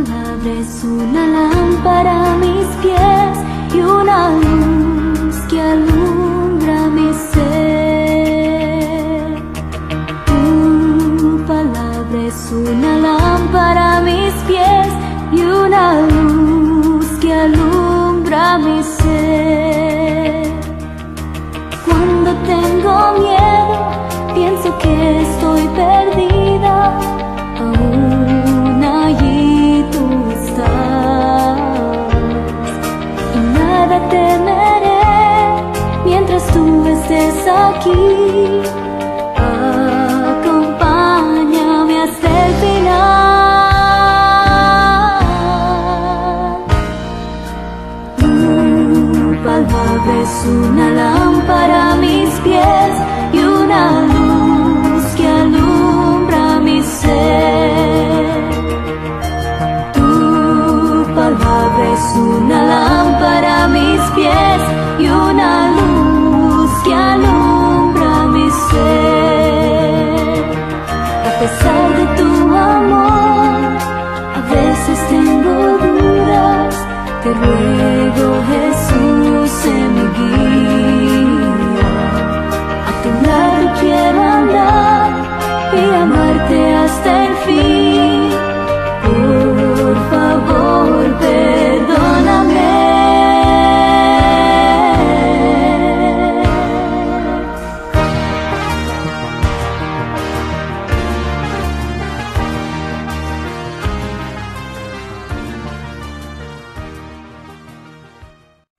palabra es una lámpara a mis pies y una luz que alumbra mi ser. Tu palabra es una lámpara a mis pies y una luz que alumbra mi ser. Cuando tengo miedo, pienso que estoy perdida, aún allí tú estás, y nada temeré mientras tú estés aquí. Acompáñame hasta el final. Tu palabra es una lámpara a mis pies y una luz que alumbra mi ser. Tu palabra es una lámpara a mis pies y una luz que alumbra mi ser. A pesar de tu amor, a veces tengo dudas. Te ruego, Jesús, sé mi guía. A tu lado quiero andar y amarte hasta el fin. Por favor, perdóname.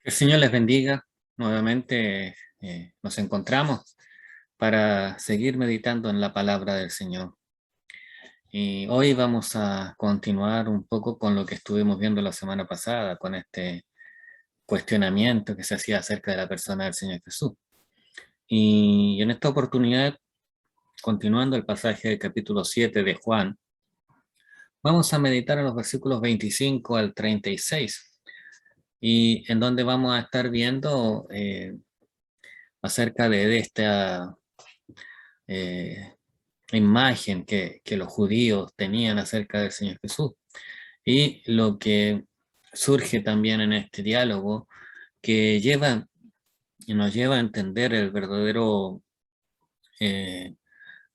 Que el Señor les bendiga. Nuevamente nos encontramos para seguir meditando en la palabra del Señor. Y hoy vamos a continuar un poco con lo que estuvimos viendo la semana pasada, con este cuestionamiento que se hacía acerca de la persona del Señor Jesús. Y en esta oportunidad, continuando el pasaje del capítulo 7 de Juan, vamos a meditar en los versículos 25 al 36, y en donde vamos a estar viendo acerca de esta imagen que los judíos tenían acerca del Señor Jesús, y lo que surge también en este diálogo que nos lleva a entender el verdadero,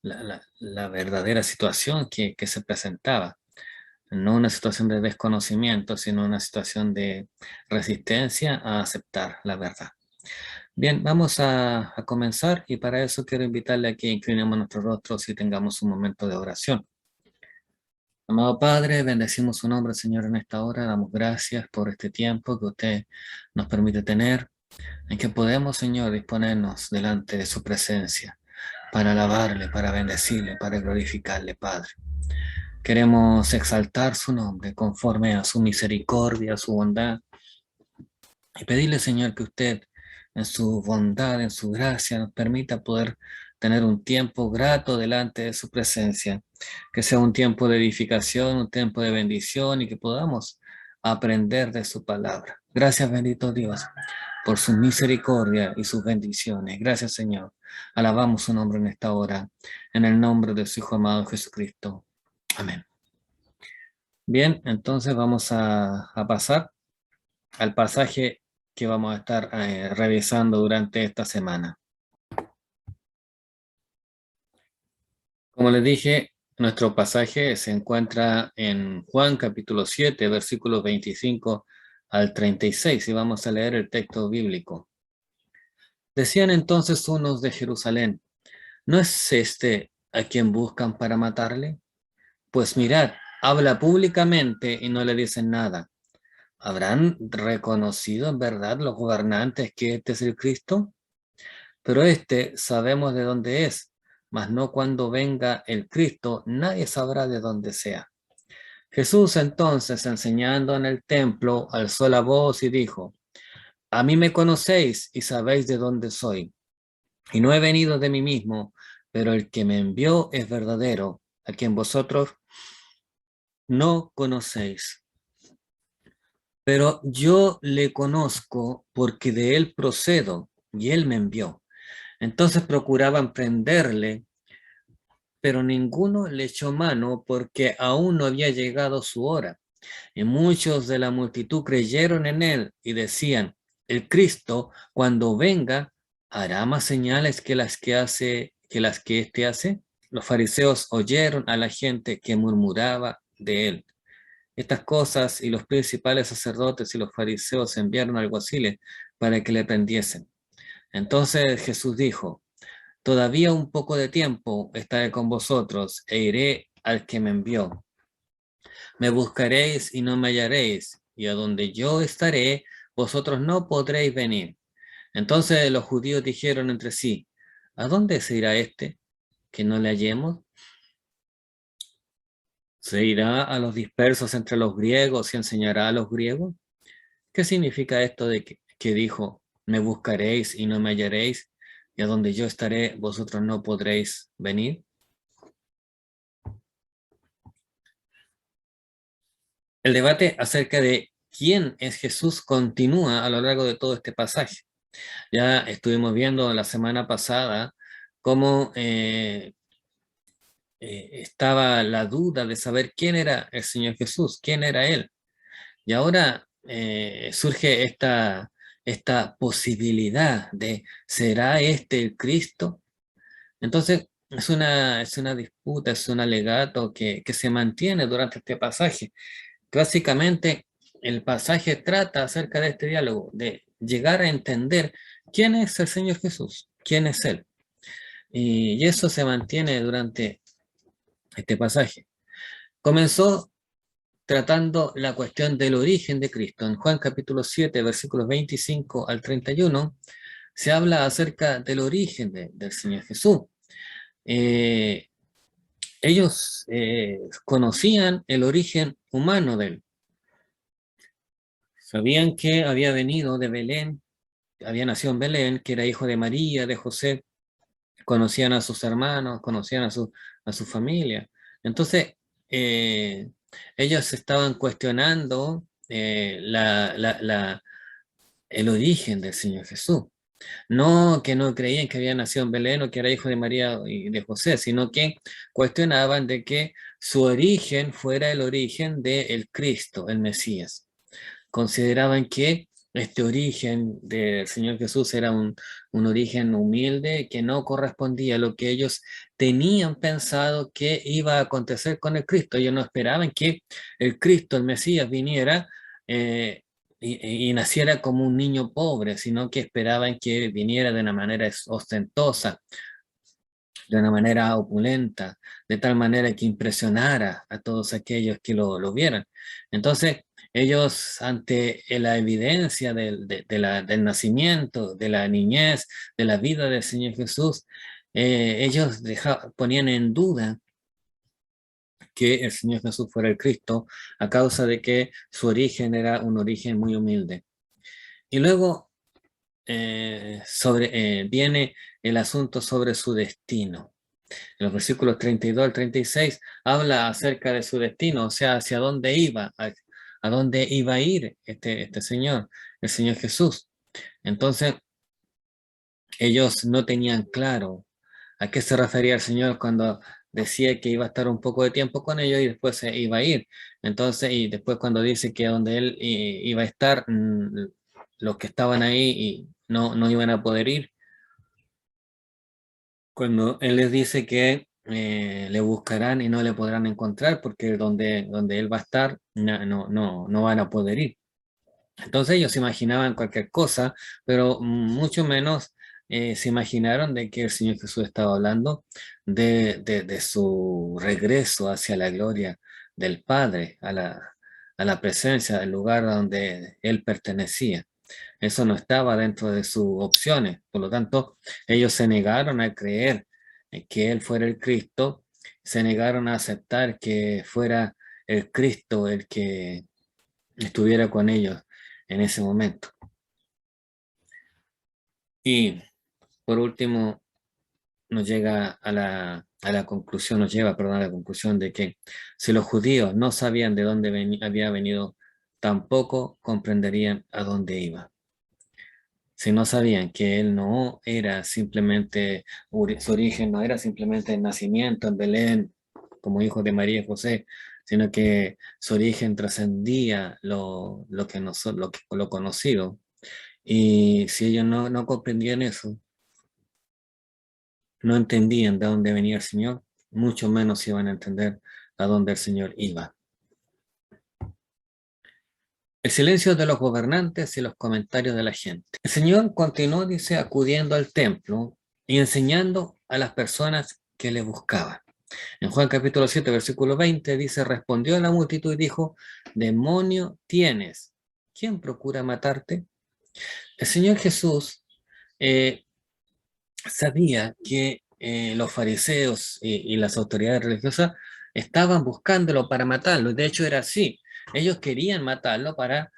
la verdadera situación que se presentaba. No una situación de desconocimiento, sino una situación de resistencia a aceptar la verdad. Bien, vamos a comenzar, y para eso quiero invitarle a que inclinemos nuestros rostros y tengamos un momento de oración. Amado Padre, bendecimos su nombre, Señor, en esta hora. Damos gracias por este tiempo que usted nos permite tener, en que podemos, Señor, disponernos delante de su presencia para alabarle, para bendecirle, para glorificarle, Padre. Queremos exaltar su nombre conforme a su misericordia, a su bondad, y pedirle, Señor, que usted en su bondad, en su gracia, nos permita poder tener un tiempo grato delante de su presencia, que sea un tiempo de edificación, un tiempo de bendición, y que podamos aprender de su palabra. Gracias, bendito Dios, por su misericordia y sus bendiciones. Gracias, Señor. Alabamos su nombre en esta hora, en el nombre de su Hijo amado Jesucristo. Amén. Bien, entonces vamos a pasar al pasaje que vamos a estar revisando durante esta semana. Como les dije, nuestro pasaje se encuentra en Juan capítulo 7, versículos 25 al 36, y vamos a leer el texto bíblico. Decían entonces unos de Jerusalén: ¿no es este a quien buscan para matarle? Pues mirad, habla públicamente y no le dicen nada. ¿Habrán reconocido en verdad los gobernantes que este es el Cristo? Pero este sabemos de dónde es, mas no cuando venga el Cristo, nadie sabrá de dónde sea. Jesús entonces, enseñando en el templo, alzó la voz y dijo: a mí me conocéis y sabéis de dónde soy, y no he venido de mí mismo, pero el que me envió es verdadero, a quien vosotros no conocéis. Pero yo le conozco porque de él procedo, y él me envió. Entonces procuraban prenderle, pero ninguno le echó mano, porque aún no había llegado su hora. Y muchos de la multitud creyeron en él y decían, el Cristo, cuando venga, hará más señales que las que éste hace. Los fariseos oyeron a la gente que murmuraba de él. Estas cosas, y los principales sacerdotes y los fariseos enviaron alguaciles para que le prendiesen. Entonces Jesús dijo, todavía un poco de tiempo estaré con vosotros e iré al que me envió. Me buscaréis y no me hallaréis, y a donde yo estaré, vosotros no podréis venir. Entonces los judíos dijeron entre sí, ¿a dónde se irá este, que no le hallemos? ¿Se irá a los dispersos entre los griegos y enseñará a los griegos? ¿Qué significa esto de que dijo, me buscaréis y no me hallaréis, y a donde yo estaré, vosotros no podréis venir? El debate acerca de quién es Jesús continúa a lo largo de todo este pasaje. Ya estuvimos viendo la semana pasada cómo estaba la duda de saber quién era el Señor Jesús, quién era Él. Y ahora surge esta posibilidad de, ¿será este el Cristo? Entonces, es una disputa, es un alegato que se mantiene durante este pasaje. Básicamente, el pasaje trata acerca de este diálogo, de llegar a entender quién es el Señor Jesús, quién es Él. Y eso se mantiene durante este pasaje. Comenzó tratando la cuestión del origen de Cristo. En Juan capítulo 7, versículos 25 al 31, se habla acerca del origen del Señor Jesús. Ellos conocían el origen humano de Él. Sabían que había venido de Belén, había nacido en Belén, que era hijo de María, de José, conocían a sus hermanos, conocían a su familia. Entonces, ellos estaban cuestionando el origen del Señor Jesús. No que no creían que había nacido en Belén o que era hijo de María y de José, sino que cuestionaban de que su origen fuera el origen del Cristo, el Mesías. Consideraban que este origen del Señor Jesús era un origen humilde que no correspondía a lo que ellos tenían pensado que iba a acontecer con el Cristo. Ellos no esperaban que el Cristo, el Mesías, viniera y naciera como un niño pobre, sino que esperaban que viniera de una manera ostentosa, de una manera opulenta, de tal manera que impresionara a todos aquellos que lo vieran. Entonces, ellos ante la evidencia del nacimiento, de la niñez, de la vida del Señor Jesús, ellos ponían en duda que el Señor Jesús fuera el Cristo a causa de que su origen era un origen muy humilde. Y luego viene el asunto sobre su destino. En los versículos 32 al 36 habla acerca de su destino, o sea, hacia dónde iba, a dónde iba a ir este Señor, el Señor Jesús. Entonces, ellos no tenían claro a qué se refería el Señor cuando decía que iba a estar un poco de tiempo con ellos y después se iba a ir. Entonces, y después cuando dice que donde él iba a estar, los que estaban ahí y no iban a poder ir. Cuando él les dice que le buscarán y no le podrán encontrar porque donde él va a estar no van a poder ir. Entonces ellos se imaginaban cualquier cosa, pero mucho menos se imaginaron de que el Señor Jesús estaba hablando de su regreso hacia la gloria del Padre, a la presencia del lugar donde Él pertenecía. Eso no estaba dentro de sus opciones. Por lo tanto, ellos se negaron a creer que Él fuera el Cristo, se negaron a aceptar que fuera el Cristo el que estuviera con ellos en ese momento. Y por último, nos llega a la conclusión, nos lleva, perdón, a la conclusión de que si los judíos no sabían de dónde había venido, tampoco comprenderían a dónde iba. Si no sabían que él no era simplemente, su origen no era simplemente el nacimiento en Belén como hijo de María y José, sino que su origen trascendía lo conocido. Y si ellos no comprendían eso, no entendían de dónde venía el Señor, mucho menos iban a entender a dónde el Señor iba. El silencio de los gobernantes y los comentarios de la gente. El Señor continuó, dice, acudiendo al templo y enseñando a las personas que le buscaban. En Juan capítulo 7, versículo 20 dice, respondió a la multitud y dijo, demonio tienes, ¿quién procura matarte? El Señor Jesús sabía que los fariseos y las autoridades religiosas estaban buscándolo para matarlo. De hecho era así. Ellos querían matarlo para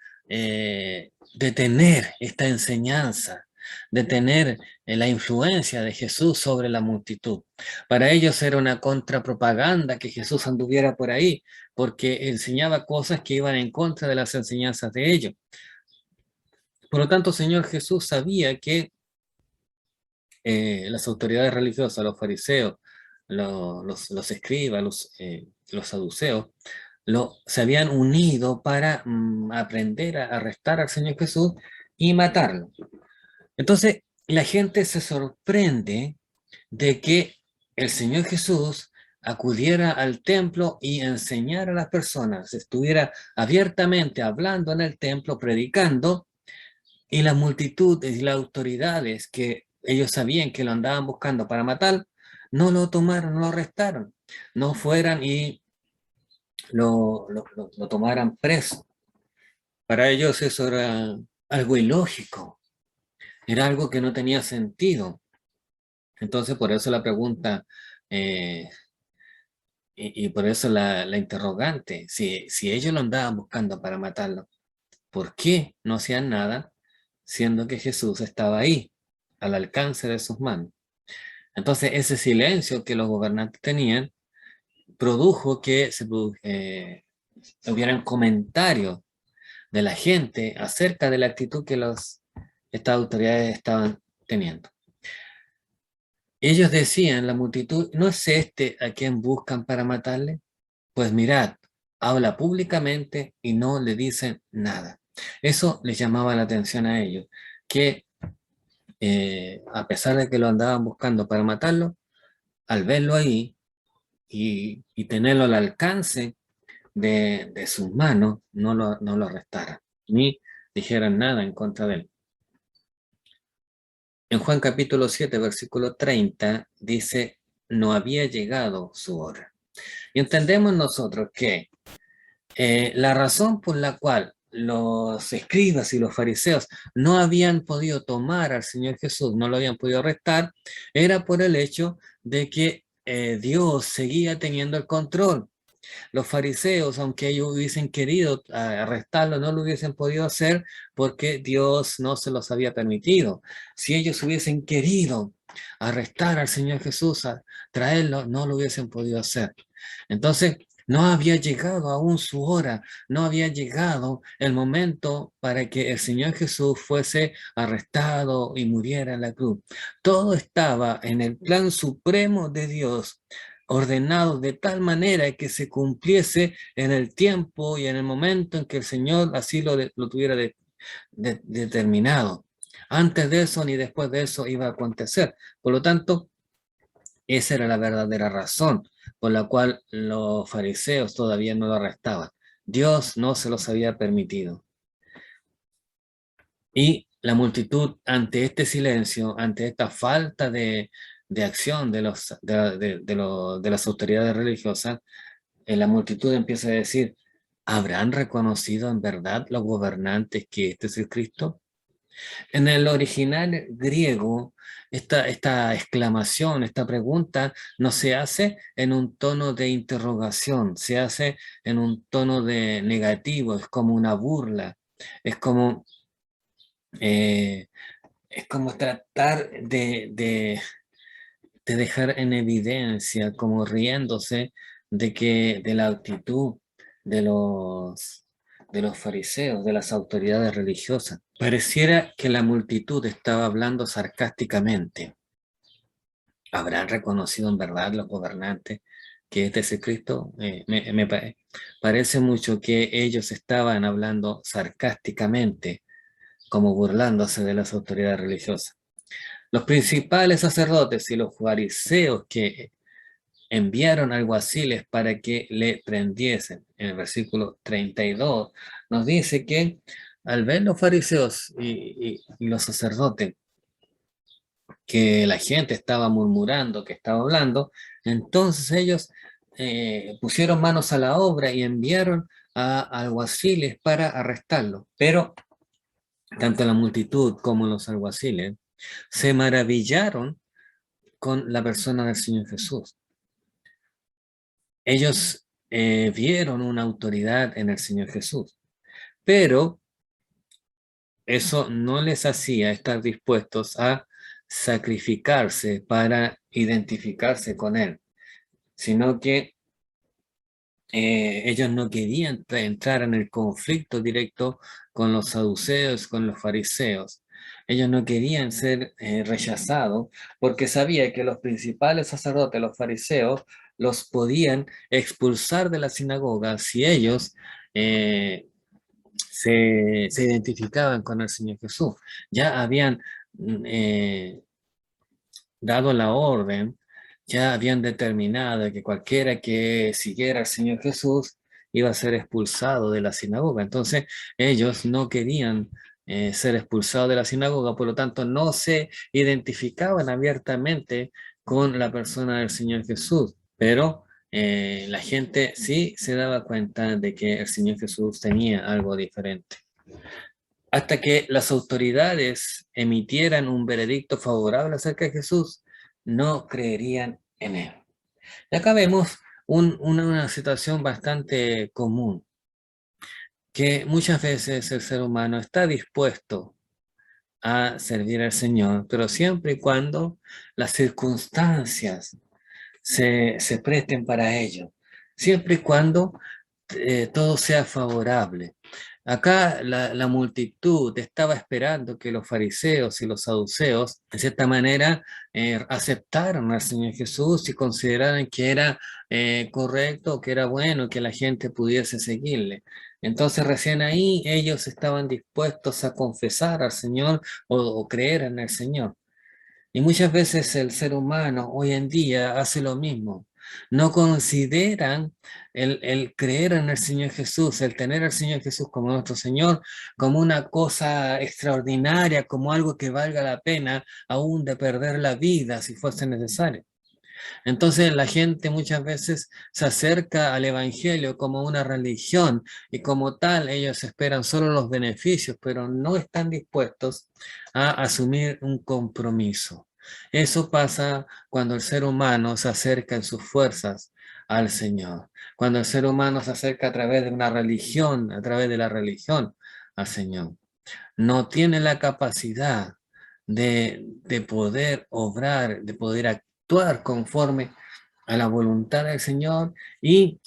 detener esta enseñanza, detener la influencia de Jesús sobre la multitud. Para ellos era una contrapropaganda que Jesús anduviera por ahí, porque enseñaba cosas que iban en contra de las enseñanzas de ellos. Por lo tanto, Señor Jesús sabía que las autoridades religiosas, los fariseos, los escribas, los saduceos, se habían unido para aprender a arrestar al Señor Jesús y matarlo. Entonces, la gente se sorprende de que el Señor Jesús acudiera al templo y enseñara a las personas, estuviera abiertamente hablando en el templo, predicando, y la multitud y las autoridades que ellos sabían que lo andaban buscando para matar, no lo tomaron, no lo arrestaron, no fueran y lo tomaran preso. Para ellos eso era algo ilógico, era algo que no tenía sentido. Entonces por eso la pregunta, y por eso la interrogante, si ellos lo andaban buscando para matarlo, ¿por qué no hacían nada siendo que Jesús estaba ahí, al alcance de sus manos? Entonces ese silencio que los gobernantes tenían produjo que hubieran comentarios de la gente acerca de la actitud que estas autoridades estaban teniendo. Ellos decían, la multitud, ¿no es este a quien buscan para matarle? Pues mirad, habla públicamente y no le dicen nada. Eso les llamaba la atención a ellos, que a pesar de que lo andaban buscando para matarlo, al verlo ahí y tenerlo al alcance de sus manos, no lo arrestaran, ni dijeran nada en contra de él. En Juan capítulo 7, versículo 30, dice, no había llegado su hora. Y entendemos nosotros que la razón por la cual los escribas y los fariseos no habían podido tomar al Señor Jesús, no lo habían podido arrestar, era por el hecho de que Dios seguía teniendo el control. Los fariseos, aunque ellos hubiesen querido arrestarlo, no lo hubiesen podido hacer porque Dios no se los había permitido. Si ellos hubiesen querido arrestar al Señor Jesús, a traerlo, no lo hubiesen podido hacer. Entonces, no había llegado aún su hora, no había llegado el momento para que el Señor Jesús fuese arrestado y muriera en la cruz. Todo estaba en el plan supremo de Dios, ordenado de tal manera que se cumpliese en el tiempo y en el momento en que el Señor así lo tuviera determinado. Antes de eso ni después de eso iba a acontecer. Por lo tanto, esa era la verdadera razón por la cual los fariseos todavía no lo arrestaban. Dios no se los había permitido. Y la multitud, ante este silencio, ante esta falta de acción de las autoridades religiosas, la multitud empieza a decir, ¿habrán reconocido en verdad los gobernantes que este es el Cristo? En el original griego, esta exclamación, esta pregunta, no se hace en un tono de interrogación, se hace en un tono de negativo, es como una burla, es como, eh, es como tratar de dejar en evidencia, como riéndose de la actitud de los fariseos, de las autoridades religiosas. Pareciera que la multitud estaba hablando sarcásticamente. ¿Habrán reconocido en verdad los gobernantes que este es el Cristo, parece mucho que ellos estaban hablando sarcásticamente, como burlándose de las autoridades religiosas. Los principales sacerdotes y los fariseos que enviaron alguaciles para que le prendiesen. En el versículo 32 nos dice que al ver los fariseos y los sacerdotes que la gente estaba murmurando, que estaba hablando, entonces ellos pusieron manos a la obra y enviaron a alguaciles para arrestarlo. Pero tanto la multitud como los alguaciles se maravillaron con la persona del Señor Jesús. Ellos vieron una autoridad en el Señor Jesús, pero eso no les hacía estar dispuestos a sacrificarse para identificarse con Él, sino que ellos no querían entrar en el conflicto directo con los saduceos, con los fariseos. Ellos no querían ser rechazados porque sabía que los principales sacerdotes, los fariseos, los podían expulsar de la sinagoga si ellos se identificaban con el Señor Jesús. Ya habían dado la orden, ya habían determinado que cualquiera que siguiera al Señor Jesús iba a ser expulsado de la sinagoga. Entonces ellos no querían ser expulsados de la sinagoga, por lo tanto no se identificaban abiertamente con la persona del Señor Jesús, pero la gente sí se daba cuenta de que el Señor Jesús tenía algo diferente. Hasta que las autoridades emitieran un veredicto favorable acerca de Jesús, no creerían en él. Y acá vemos una situación bastante común, que muchas veces el ser humano está dispuesto a servir al Señor, pero siempre y cuando las circunstancias se presten para ello, siempre y cuando todo sea favorable. Acá la multitud estaba esperando que los fariseos y los saduceos, de cierta manera, aceptaran al Señor Jesús y consideraran que era correcto, que era bueno, que la gente pudiese seguirle. Entonces recién ahí ellos estaban dispuestos a confesar al Señor o creer en el Señor. Y muchas veces el ser humano hoy en día hace lo mismo. No consideran el creer en el Señor Jesús, el tener al Señor Jesús como nuestro Señor, como una cosa extraordinaria, como algo que valga la pena aún de perder la vida si fuese necesario. Entonces la gente muchas veces se acerca al Evangelio como una religión y como tal ellos esperan solo los beneficios, pero no están dispuestos a asumir un compromiso. Eso pasa cuando el ser humano se acerca en sus fuerzas al Señor, cuando el ser humano se acerca a través de una religión, a través de la religión al Señor. No tiene la capacidad de poder obrar, de poder actuar conforme a la voluntad del Señor y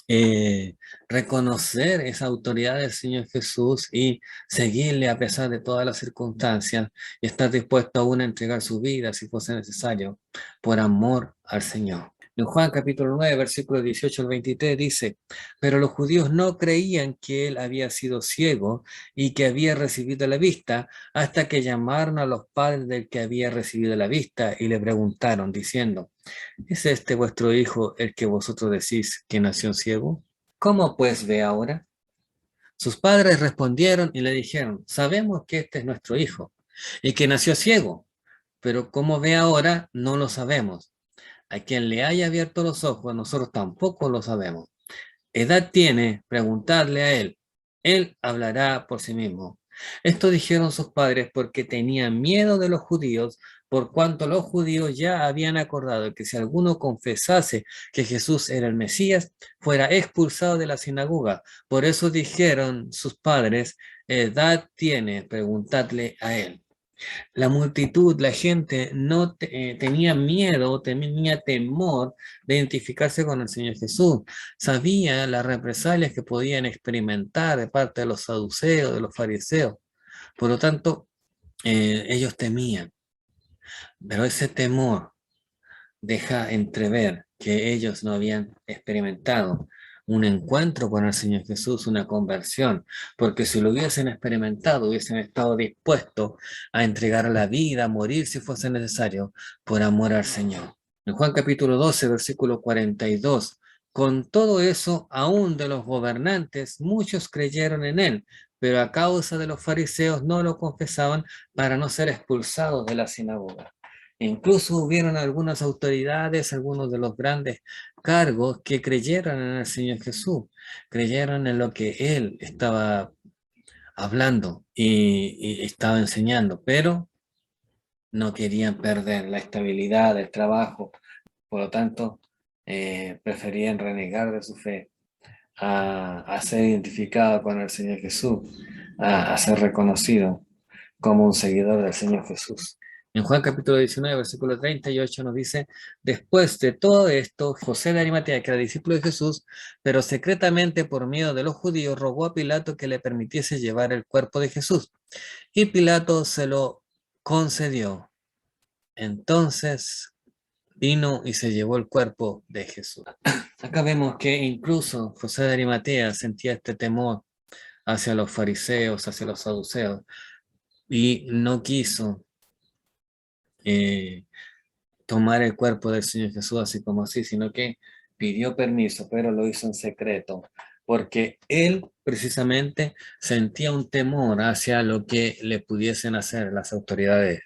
reconocer esa autoridad del Señor Jesús y seguirle a pesar de todas las circunstancias y estar dispuesto aún a entregar su vida si fuese necesario por amor al Señor. En Juan capítulo 9, versículos 18 al 23 dice, pero los judíos no creían que él había sido ciego y que había recibido la vista hasta que llamaron a los padres del que había recibido la vista y le preguntaron diciendo, ¿es este vuestro hijo el que vosotros decís que nació ciego? ¿Cómo pues ve ahora? Sus padres respondieron y le dijeron, sabemos que este es nuestro hijo y que nació ciego, pero cómo ve ahora no lo sabemos. A quien le haya abierto los ojos, nosotros tampoco lo sabemos. ¿Edad tiene? Preguntadle a él. Él hablará por sí mismo. Esto dijeron sus padres porque tenían miedo de los judíos, por cuanto los judíos ya habían acordado que si alguno confesase que Jesús era el Mesías, fuera expulsado de la sinagoga. Por eso dijeron sus padres, ¿edad tiene? Preguntadle a él. La multitud, la gente no tenía miedo, tenía temor de identificarse con el Señor Jesús. Sabía las represalias que podían experimentar de parte de los saduceos, de los fariseos. Por lo tanto, ellos temían. Pero ese temor deja entrever que ellos no habían experimentado un encuentro con el Señor Jesús, una conversión, porque si lo hubiesen experimentado, hubiesen estado dispuestos a entregar la vida, a morir si fuese necesario, por amor al Señor. En Juan capítulo 12, versículo 42, con todo eso, aún de los gobernantes, muchos creyeron en él, pero a causa de los fariseos no lo confesaban para no ser expulsados de la sinagoga. Incluso hubieron algunas autoridades, algunos de los grandes cargos que creyeron en el Señor Jesús, creyeron en lo que Él estaba hablando y estaba enseñando, pero no querían perder la estabilidad del trabajo, por lo tanto, preferían renegar de su fe a ser identificado con el Señor Jesús, a ser reconocido como un seguidor del Señor Jesús. En Juan capítulo 19, versículo 38 nos dice, después de todo esto, José de Arimatea, que era discípulo de Jesús, pero secretamente por miedo de los judíos, rogó a Pilato que le permitiese llevar el cuerpo de Jesús. Y Pilato se lo concedió. Entonces vino y se llevó el cuerpo de Jesús. Acá vemos que incluso José de Arimatea sentía este temor hacia los fariseos, hacia los saduceos, y no quiso tomar el cuerpo del Señor Jesús así como así, sino que pidió permiso, pero lo hizo en secreto, porque él precisamente sentía un temor hacia lo que le pudiesen hacer las autoridades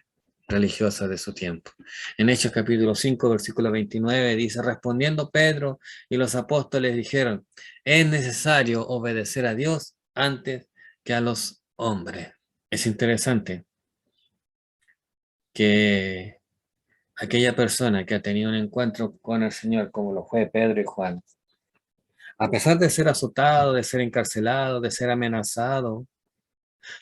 religiosas de su tiempo. En Hechos capítulo 5, versículo 29 dice, respondiendo Pedro y los apóstoles dijeron, es necesario obedecer a Dios antes que a los hombres. Es interesante que aquella persona que ha tenido un encuentro con el Señor, como lo fue Pedro y Juan, a pesar de ser azotado, de ser encarcelado, de ser amenazado,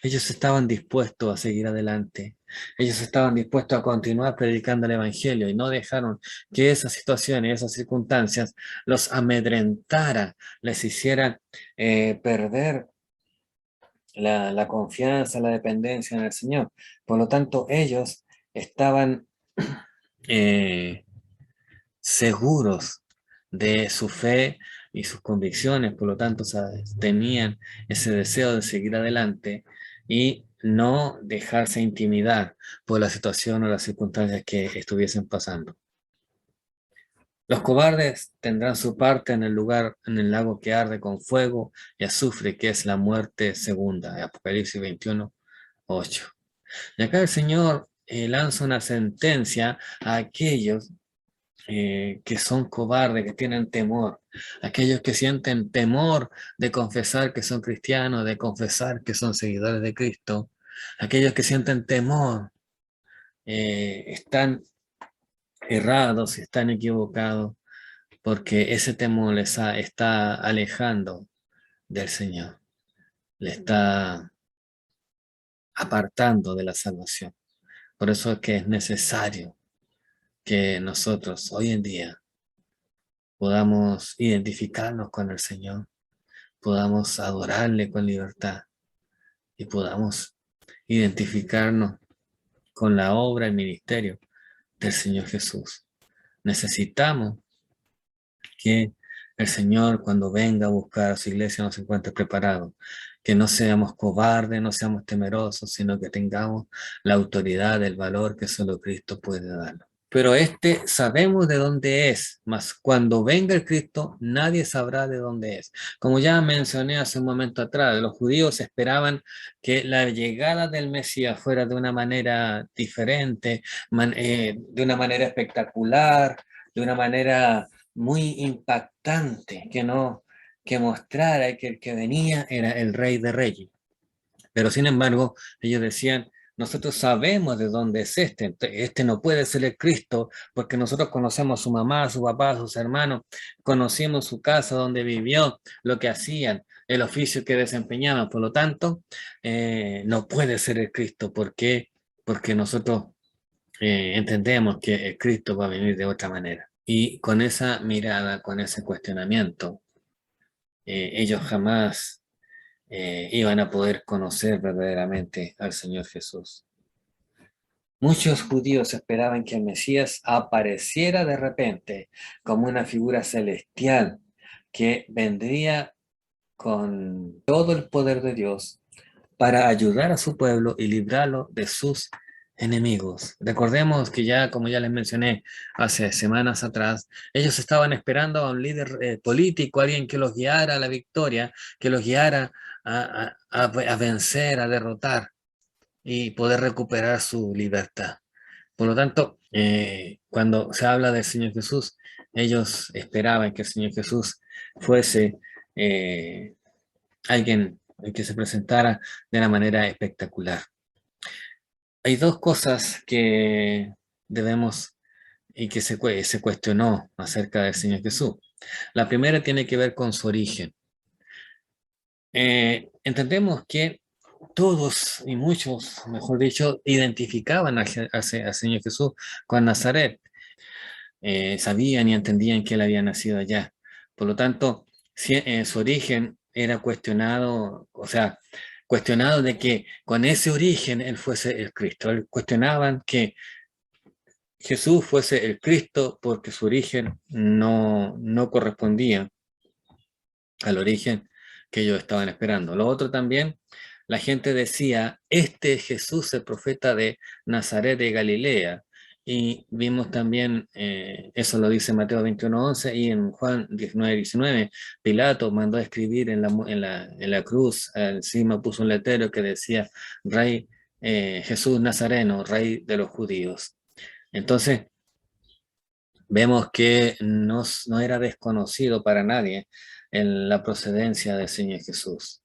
ellos estaban dispuestos a seguir adelante. Ellos estaban dispuestos a continuar predicando el Evangelio y no dejaron que esas situaciones, esas circunstancias los amedrentara, les hicieran perder la confianza, la dependencia en el Señor. Por lo tanto, ellos estaban eh, seguros de su fe y sus convicciones, por lo tanto, ¿sabes? Tenían ese deseo de seguir adelante y no dejarse intimidar por la situación o las circunstancias que estuviesen pasando. Los cobardes tendrán su parte en el lugar, en el lago que arde con fuego y azufre, que es la muerte segunda, Apocalipsis 21:8. Y acá el Señor lanza una sentencia a aquellos que son cobardes, que tienen temor, aquellos que sienten temor de confesar que son cristianos, de confesar que son seguidores de Cristo, aquellos que sienten temor, están errados, están equivocados, porque ese temor está alejando del Señor, le está apartando de la salvación. Por eso es que es necesario que nosotros hoy en día podamos identificarnos con el Señor, podamos adorarle con libertad y podamos identificarnos con la obra y ministerio del Señor Jesús. Necesitamos que el Señor, cuando venga a buscar a su iglesia, nos encuentre preparados, que no seamos cobardes, no seamos temerosos, sino que tengamos la autoridad, el valor que solo Cristo puede darnos. Pero sabemos de dónde es, mas cuando venga el Cristo, nadie sabrá de dónde es. Como ya mencioné hace un momento atrás, los judíos esperaban que la llegada del Mesías fuera de una manera diferente, de una manera espectacular, de una manera muy impactante, que mostrara que el que venía era el Rey de Reyes. Pero sin embargo, ellos decían, nosotros sabemos de dónde es este no puede ser el Cristo, porque nosotros conocemos a su mamá, a su papá, a sus hermanos, conocimos su casa, donde vivió, lo que hacían, el oficio que desempeñaban, por lo tanto, no puede ser el Cristo, ¿por qué? Porque nosotros entendemos que el Cristo va a venir de otra manera. Y con esa mirada, con ese cuestionamiento, ellos jamás iban a poder conocer verdaderamente al Señor Jesús. Muchos judíos esperaban que el Mesías apareciera de repente como una figura celestial que vendría con todo el poder de Dios para ayudar a su pueblo y librarlo de sus enemigos. Recordemos que ya, como ya les mencioné hace semanas atrás, ellos estaban esperando a un líder político, alguien que los guiara a la victoria, que los guiara a vencer, a derrotar y poder recuperar su libertad. Por lo tanto, cuando se habla del Señor Jesús, ellos esperaban que el Señor Jesús fuese eh, alguien que se presentara de una manera espectacular. Hay dos cosas que debemos y que se cuestionó acerca del Señor Jesús. La primera tiene que ver con su origen. Entendemos que todos y muchos, mejor dicho, identificaban al Señor Jesús con Nazaret. Sabían y entendían que él había nacido allá. Por lo tanto, su origen era cuestionado, o sea, cuestionado de que con ese origen él fuese el Cristo. Cuestionaban que Jesús fuese el Cristo porque su origen no correspondía al origen que ellos estaban esperando. Lo otro también, la gente decía, este es Jesús, el profeta de Nazaret de Galilea. Y vimos también, eso lo dice Mateo 21:11 y en Juan 19:19, Pilato mandó a escribir en la cruz, encima puso un letrero que decía, Rey Jesús Nazareno, Rey de los judíos. Entonces, vemos que no era desconocido para nadie en la procedencia del Señor Jesús.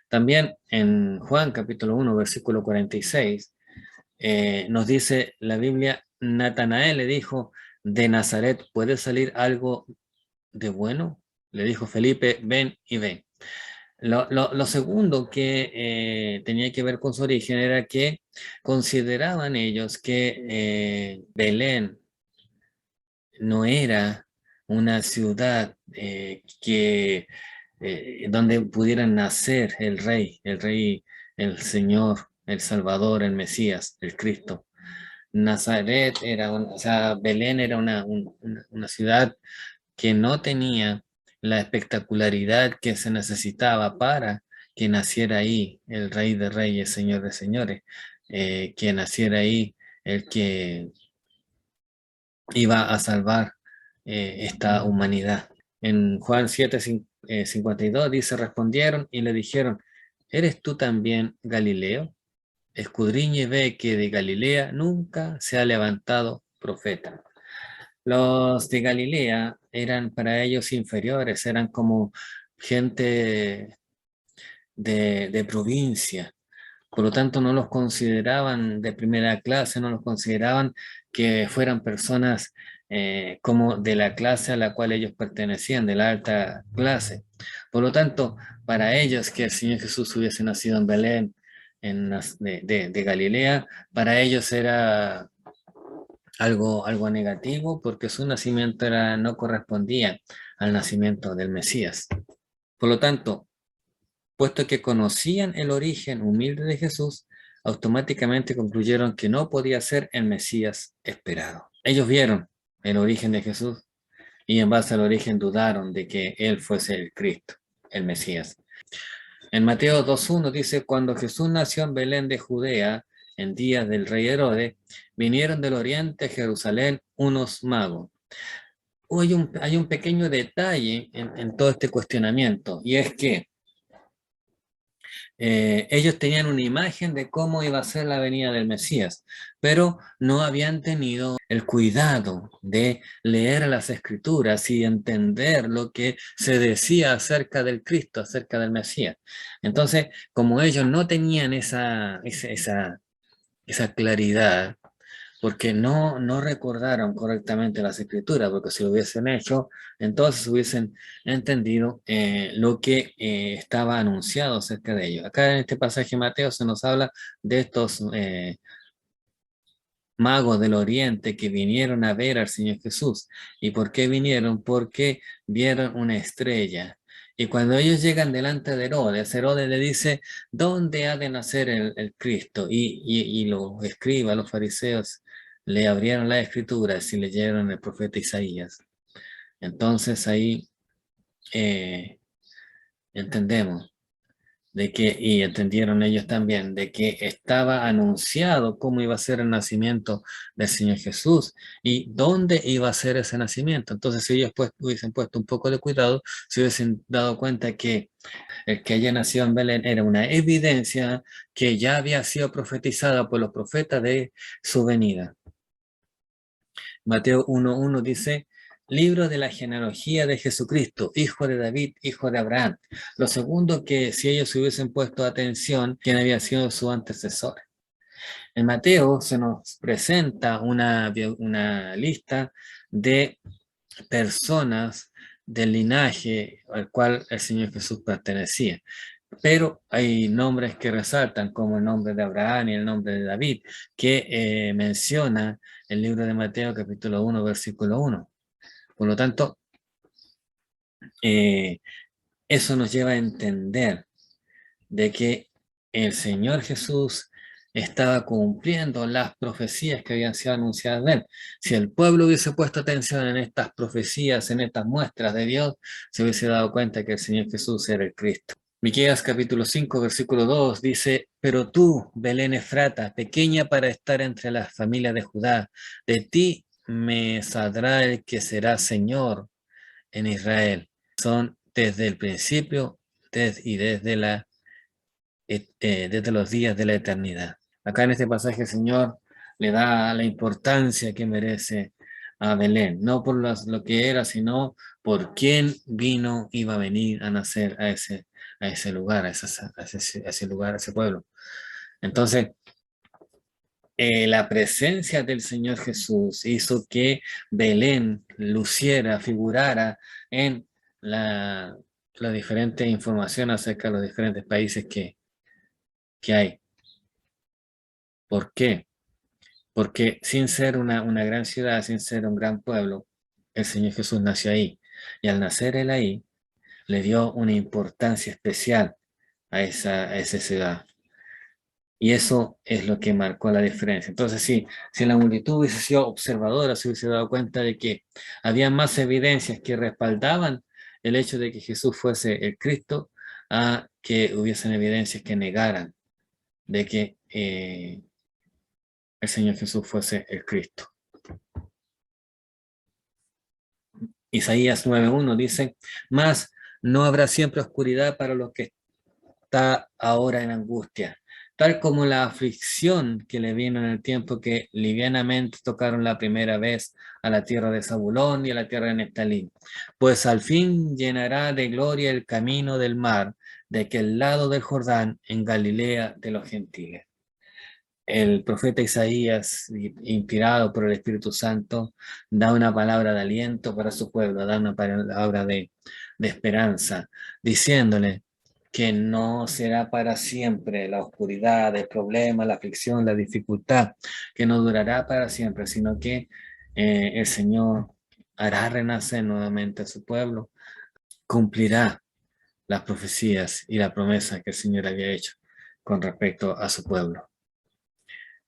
También en Juan capítulo 1, versículo 46, nos dice la Biblia, Natanael le dijo, de Nazaret puede salir algo de bueno. Le dijo Felipe, ven y ve. Lo segundo que tenía que ver con su origen era que consideraban ellos que Belén no era una ciudad donde pudieran nacer el rey, el Señor, el Salvador, el Mesías, el Cristo. Nazaret o sea, Belén era una ciudad que no tenía la espectacularidad que se necesitaba para que naciera ahí el Rey de Reyes, Señor de Señores, que naciera ahí el que iba a salvar esta humanidad. En Juan 7:52 dice, respondieron y le dijeron, ¿eres tú también Galileo? Escudriña y ve que de Galilea nunca se ha levantado profeta. Los de Galilea eran para ellos inferiores, eran como gente de provincia. Por lo tanto, no los consideraban de primera clase, no los consideraban que fueran personas como de la clase a la cual ellos pertenecían, de la alta clase. Por lo tanto, para ellos que el Señor Jesús hubiese nacido en Belén, de Galilea, para ellos era algo negativo porque su nacimiento no correspondía al nacimiento del Mesías. Por lo tanto, puesto que conocían el origen humilde de Jesús, automáticamente concluyeron que no podía ser el Mesías esperado. Ellos vieron el origen de Jesús y en base al origen dudaron de que él fuese el Cristo, el Mesías. En Mateo 2:1 dice, cuando Jesús nació en Belén de Judea, en días del rey Herodes, vinieron del oriente a Jerusalén unos magos. Hay un pequeño detalle en todo este cuestionamiento, y es que ellos tenían una imagen de cómo iba a ser la venida del Mesías, pero no habían tenido el cuidado de leer las escrituras y entender lo que se decía acerca del Cristo, acerca del Mesías. Entonces, como ellos no tenían esa claridad, porque no recordaron correctamente las escrituras, porque si lo hubiesen hecho, entonces hubiesen entendido lo que estaba anunciado acerca de ellos. Acá en este pasaje de Mateo se nos habla de estos magos del oriente que vinieron a ver al Señor Jesús. ¿Y por qué vinieron? Porque vieron una estrella Y cuando ellos llegan delante de Herodes, Herodes le dice, ¿dónde ha de nacer el Cristo? Y los escribas, los fariseos, le abrieron las escrituras y leyeron el profeta Isaías. Entonces ahí entendemos de que, y entendieron ellos también, de que estaba anunciado cómo iba a ser el nacimiento del Señor Jesús y dónde iba a ser ese nacimiento. Entonces, si ellos hubiesen puesto un poco de cuidado, se hubiesen dado cuenta que el que haya nacido en Belén era una evidencia que ya había sido profetizada por los profetas de su venida. Mateo 1:1 dice, libro de la genealogía de Jesucristo, hijo de David, hijo de Abraham. Lo segundo, que si ellos hubiesen puesto atención, quién había sido su antecesor. En Mateo se nos presenta una lista de personas del linaje al cual el Señor Jesús pertenecía. Pero hay nombres que resaltan, como el nombre de Abraham y el nombre de David, que menciona el libro de Mateo capítulo 1, versículo 1. Por lo tanto, eso nos lleva a entender de que el Señor Jesús estaba cumpliendo las profecías que habían sido anunciadas de él. Si el pueblo hubiese puesto atención en estas profecías, en estas muestras de Dios, se hubiese dado cuenta que el Señor Jesús era el Cristo. Miqueas capítulo 5, versículo 2 dice, pero tú, Belén Efrata, pequeña para estar entre las familias de Judá, de ti me saldrá el que será Señor en Israel. Son desde el principio y desde los días de la eternidad. Acá en este pasaje el Señor le da la importancia que merece a Belén, no por lo que era, sino por quién vino, iba a venir a nacer a ese lugar, a ese lugar, a ese pueblo. Entonces, la presencia del Señor Jesús hizo que Belén luciera, figurara en la diferente información acerca de los diferentes países que hay. ¿Por qué? Porque sin ser una gran ciudad, sin ser un gran pueblo, el Señor Jesús nació ahí. Y al nacer él ahí, le dio una importancia especial a esa ciudad. Y eso es lo que marcó la diferencia. Entonces, si la multitud hubiese sido observadora, se hubiese dado cuenta de que había más evidencias que respaldaban el hecho de que Jesús fuese el Cristo, a que hubiesen evidencias que negaran de que el Señor Jesús fuese el Cristo. Isaías 9:1 dice, mas no habrá siempre oscuridad para los que está ahora en angustia, tal como la aflicción que le vino en el tiempo que livianamente tocaron la primera vez a la tierra de Zabulón y a la tierra de Neftalí. Pues al fin llenará de gloria el camino del mar, de aquel lado del Jordán, en Galilea de los gentiles. El profeta Isaías, inspirado por el Espíritu Santo, da una palabra de aliento para su pueblo, da una palabra de esperanza, diciéndole que no será para siempre la oscuridad, el problema, la aflicción, la dificultad, que no durará para siempre, sino que el Señor hará renacer nuevamente a su pueblo, cumplirá las profecías y la promesa que el Señor había hecho con respecto a su pueblo.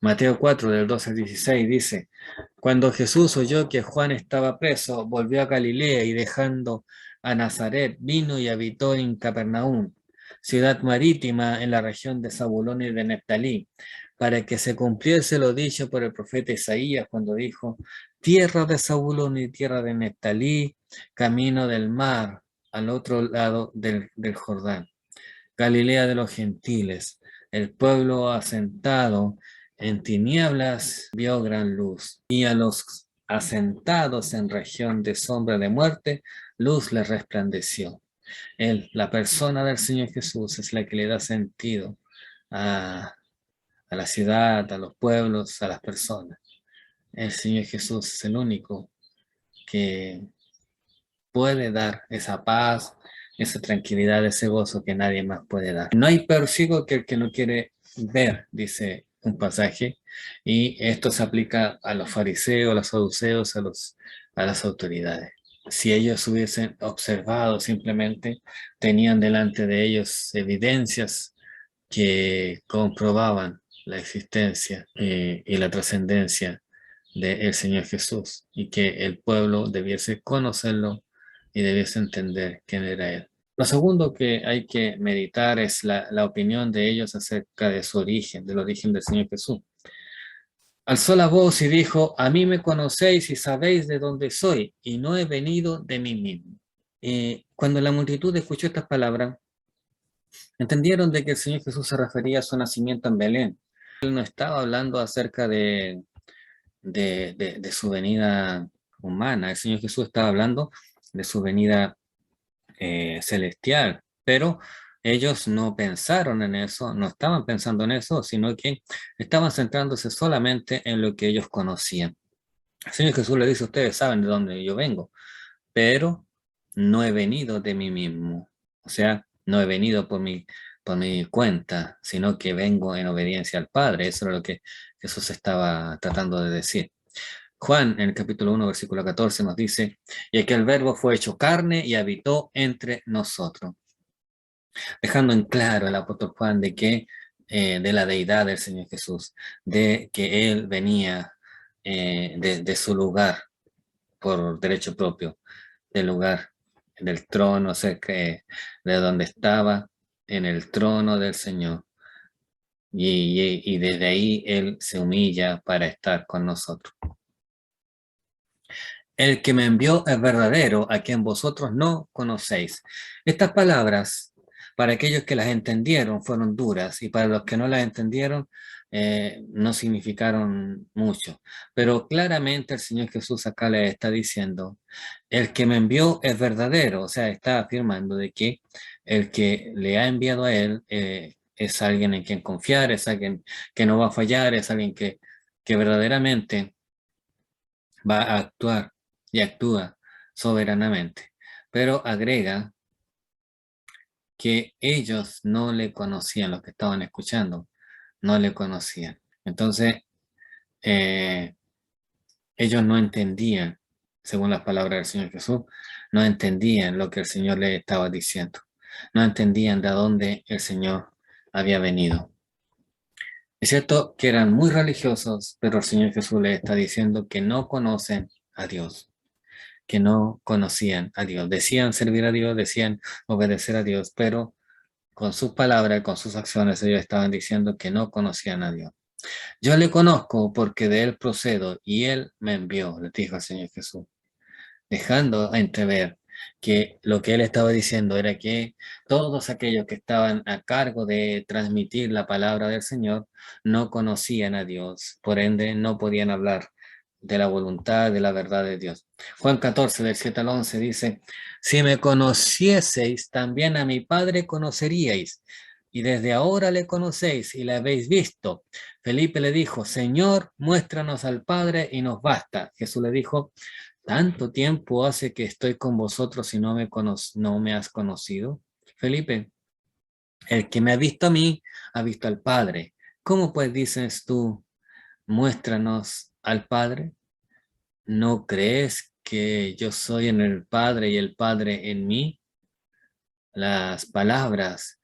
Mateo 4, del 12 al 16 dice, cuando Jesús oyó que Juan estaba preso, volvió a Galilea y dejando a Nazaret, vino y habitó en Capernaum, ciudad marítima en la región de Zabulón y de Neftalí, para que se cumpliese lo dicho por el profeta Isaías cuando dijo, tierra de Zabulón y tierra de Neftalí, camino del mar, al otro lado del Jordán, Galilea de los gentiles, el pueblo asentado en tinieblas vio gran luz, y a los asentados en región de sombra de muerte, luz les resplandeció. La persona del Señor Jesús es la que le da sentido a la ciudad, a los pueblos, a las personas. El Señor Jesús es el único que puede dar esa paz, esa tranquilidad, ese gozo que nadie más puede dar. No hay peor ciego que el que no quiere ver, dice un pasaje, y esto se aplica a los fariseos, a los saduceos, a las autoridades. si ellos hubiesen observado simplemente, tenían delante de ellos evidencias que comprobaban la existencia y la trascendencia del Señor Jesús y que el pueblo debiese conocerlo y debiese entender quién era Él. Lo segundo que hay que meditar es la opinión de ellos acerca de su origen, del origen del Señor Jesús. Alzó la voz y dijo: a mí me conocéis y sabéis de dónde soy, y no he venido de mí mismo. Cuando la multitud escuchó estas palabras, entendieron de que el Señor Jesús se refería a su nacimiento en Belén. Él no estaba hablando acerca de su venida humana. El Señor Jesús estaba hablando de su venida celestial, pero ellos no pensaron en eso, no estaban pensando en eso, sino que estaban centrándose solamente en lo que ellos conocían. El Señor Jesús le dice: ustedes saben de dónde yo vengo, pero no he venido de mí mismo. O sea, no he venido por mi cuenta, sino que vengo en obediencia al Padre. Eso es lo que Jesús estaba tratando de decir. Juan, en el capítulo 1, versículo 14, nos dice: y aquel verbo fue hecho carne y habitó entre nosotros. Dejando en claro el apóstol Juan de que de la deidad del Señor Jesús, de que Él venía de su lugar por derecho propio, del lugar del trono, cerca de donde estaba, en el trono del Señor. Y desde ahí Él se humilla para estar con nosotros. El que me envió es verdadero, a quien vosotros no conocéis. Estas palabras, para aquellos que las entendieron, fueron duras, y para los que no las entendieron, no significaron mucho. Pero claramente el Señor Jesús acá le está diciendo: el que me envió es verdadero. O sea, está afirmando de que el que le ha enviado a él es alguien en quien confiar, es alguien que no va a fallar, es alguien que verdaderamente va a actuar y actúa soberanamente. Pero agrega que ellos no le conocían, los que estaban escuchando, no le conocían. Entonces, ellos no entendían, según las palabras del Señor Jesús, no entendían lo que el Señor les estaba diciendo. No entendían de dónde el Señor había venido. Es cierto que eran muy religiosos, pero el Señor Jesús les está diciendo que no conocen a Dios, que no conocían a Dios. Decían servir a Dios, decían obedecer a Dios, pero con sus palabras, con sus acciones, ellos estaban diciendo que no conocían a Dios. Yo le conozco porque de Él procedo y Él me envió, les dijo el Señor Jesús, dejando entrever que lo que Él estaba diciendo era que todos aquellos que estaban a cargo de transmitir la palabra del Señor no conocían a Dios, por ende no podían hablar de la voluntad, de la verdad de Dios. Juan 14, del 7 al 11 dice: si me conocieseis, también a mi Padre conoceríais, y desde ahora le conocéis y le habéis visto. Felipe le dijo: Señor, muéstranos al Padre y nos basta. Jesús le dijo: ¿tanto tiempo hace que estoy con vosotros y no me has conocido? Felipe, el que me ha visto a mí, ha visto al Padre. ¿Cómo pues dices tú, muéstranos al Padre? ¿No crees que yo soy en el Padre y el Padre en mí? Las palabras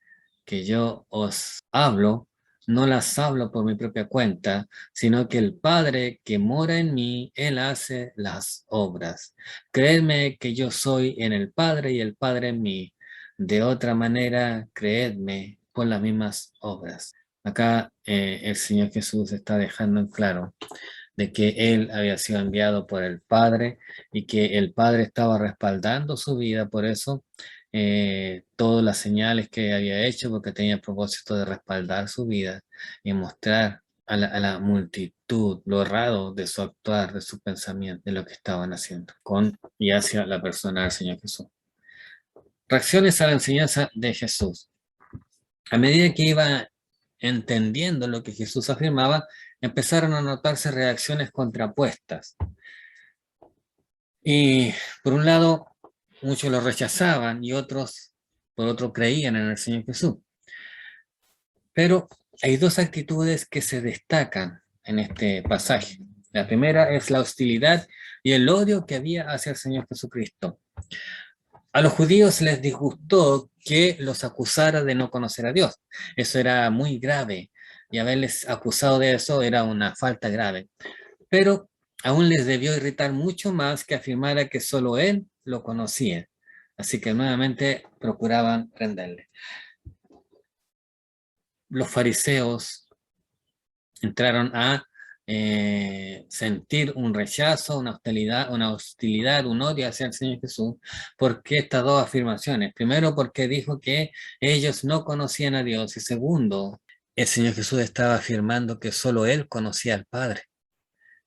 que yo os hablo, no las hablo por mi propia cuenta, sino que el Padre que mora en mí, Él hace las obras. Creedme que yo soy en el Padre y el Padre en mí. De otra manera, creedme por las mismas obras. Acá el Señor Jesús está dejando en claro de que Él había sido enviado por el Padre y que el Padre estaba respaldando su vida, por eso todas las señales que había hecho, porque tenía el propósito de respaldar su vida y mostrar a la multitud lo errado de su actuar, de su pensamiento, de lo que estaban haciendo con y hacia la persona del Señor Jesús. Reacciones a la enseñanza de Jesús. A medida que iba entendiendo lo que Jesús afirmaba, empezaron a notarse reacciones contrapuestas. Y por un lado, muchos lo rechazaban y otros, por otro, creían en el Señor Jesús. Pero hay dos actitudes que se destacan en este pasaje. La primera es la hostilidad y el odio que había hacia el Señor Jesucristo. A los judíos les disgustó que los acusara de no conocer a Dios. Eso era muy grave y haberles acusado de eso era una falta grave. Pero aún les debió irritar mucho más que afirmara que solo él lo conocía. Así que nuevamente procuraban prenderle. Los fariseos entraron a sentir un rechazo, una hostilidad, un odio hacia el Señor Jesús, porque estas dos afirmaciones. Primero, porque dijo que ellos no conocían a Dios, y segundo, el Señor Jesús estaba afirmando que solo Él conocía al Padre.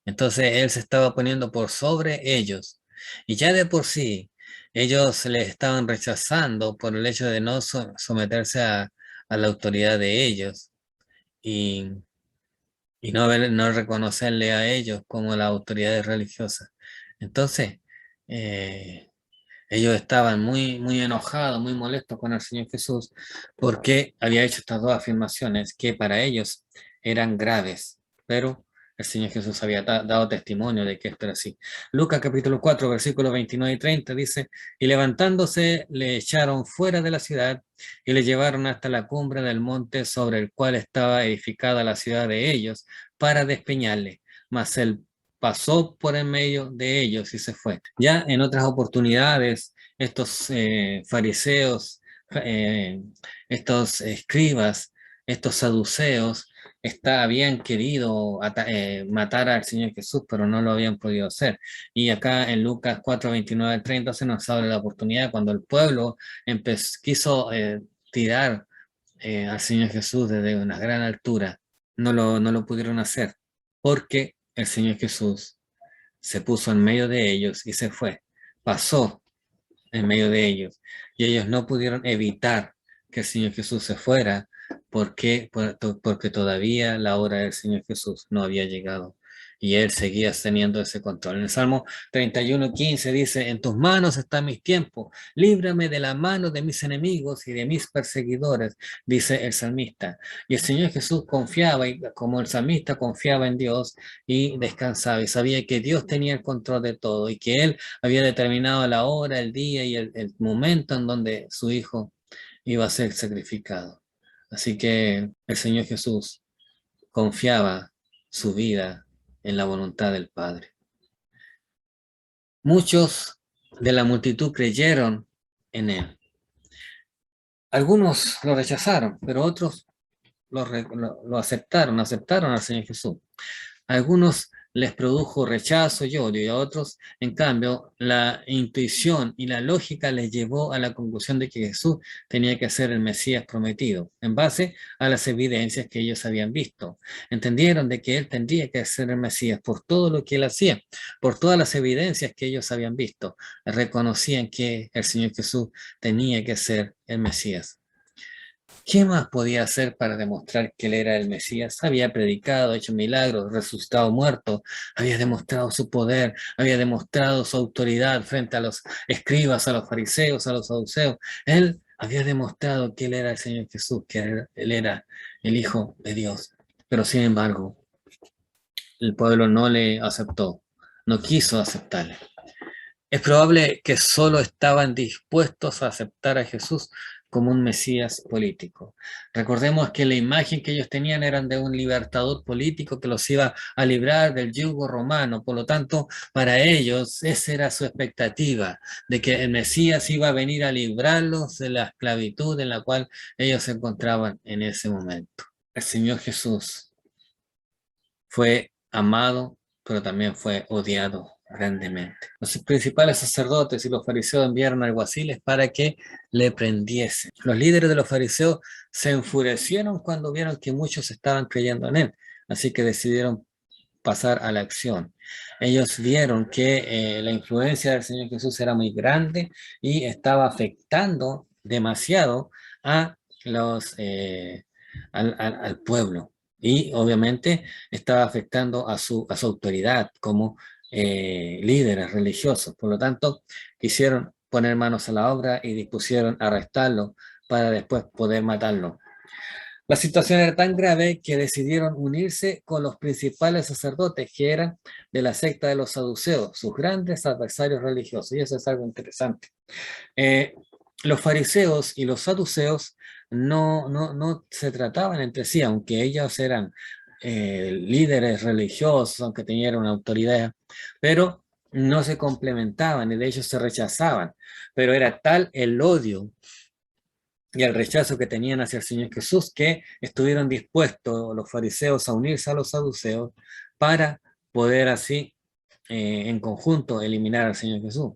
Entonces Él se estaba poniendo por sobre ellos, y ya de por sí ellos le estaban rechazando por el hecho de no someterse a la autoridad de ellos. Y no reconocerle a ellos como las autoridades religiosas. Entonces, eh, ellos estaban muy, muy enojados, muy molestos con el Señor Jesús porque había hecho estas dos afirmaciones que para ellos eran graves, pero el Señor Jesús había dado testimonio de que esto era así. Lucas capítulo 4, versículos 29 y 30 dice, y levantándose le echaron fuera de la ciudad y le llevaron hasta la cumbre del monte sobre el cual estaba edificada la ciudad de ellos para despeñarle, mas él pasó por en medio de ellos y se fue. Ya en otras oportunidades, estos fariseos, eh, estos escribas, estos saduceos, habían querido matar al Señor Jesús, pero no lo habían podido hacer. Y acá en Lucas 4, 29 al 30 se nos habla la oportunidad cuando el pueblo quiso tirar al Señor Jesús desde una gran altura. No lo pudieron hacer porque el Señor Jesús se puso en medio de ellos y se fue. Pasó en medio de ellos y ellos no pudieron evitar que el Señor Jesús se fuera porque todavía la hora del Señor Jesús no había llegado y él seguía teniendo ese control. En el Salmo 31:15 dice, en tus manos están mis tiempos, líbrame de la mano de mis enemigos y de mis perseguidores, dice el salmista. Y el Señor Jesús confiaba, y como el salmista confiaba en Dios y descansaba y sabía que Dios tenía el control de todo y que él había determinado la hora, el día y el momento en donde su hijo iba a ser sacrificado. Así que el Señor Jesús confiaba su vida en la voluntad del Padre. Muchos de la multitud creyeron en él. Algunos lo rechazaron, pero otros lo aceptaron al Señor Jesús. A algunos les produjo rechazo y odio, y a otros, en cambio, la intuición y la lógica les llevó a la conclusión de que Jesús tenía que ser el Mesías prometido, en base a las evidencias que ellos habían visto. Entendieron de que él tendría que ser el Mesías por todo lo que él hacía, por todas las evidencias que ellos habían visto. Reconocían que el Señor Jesús tenía que ser el Mesías. ¿Qué más podía hacer para demostrar que él era el Mesías? Había predicado, hecho milagros, resucitado muertos, había demostrado su poder, había demostrado su autoridad frente a los escribas, a los fariseos, a los saduceos. Él había demostrado que él era el Señor Jesús, que él era el Hijo de Dios. Pero sin embargo, el pueblo no le aceptó, no quiso aceptarle. Es probable que solo estaban dispuestos a aceptar a Jesús como un Mesías político. Recordemos que la imagen que ellos tenían eran de un libertador político que los iba a librar del yugo romano. Por lo tanto, para ellos esa era su expectativa, de que el Mesías iba a venir a librarlos de la esclavitud en la cual ellos se encontraban en ese momento. El Señor Jesús fue amado, pero también fue odiado grandemente. Los principales sacerdotes y los fariseos enviaron alguaciles para que le prendiesen. Los líderes de los fariseos se enfurecieron cuando vieron que muchos estaban creyendo en él, así que decidieron pasar a la acción. Ellos vieron que la influencia del Señor Jesús era muy grande y estaba afectando demasiado a al pueblo. Y obviamente estaba afectando a su autoridad como líderes religiosos. Por lo tanto, quisieron poner manos a la obra y dispusieron arrestarlo para después poder matarlo. La situación era tan grave que decidieron unirse con los principales sacerdotes que eran de la secta de los saduceos, sus grandes adversarios religiosos. Y eso es algo interesante. Eh, los fariseos y los saduceos no se trataban entre sí, aunque ellos eran líderes religiosos, aunque tenían una autoridad, pero no se complementaban y de hecho se rechazaban. Pero era tal el odio y el rechazo que tenían hacia el Señor Jesús, que estuvieron dispuestos los fariseos a unirse a los saduceos para poder así en conjunto eliminar al Señor Jesús.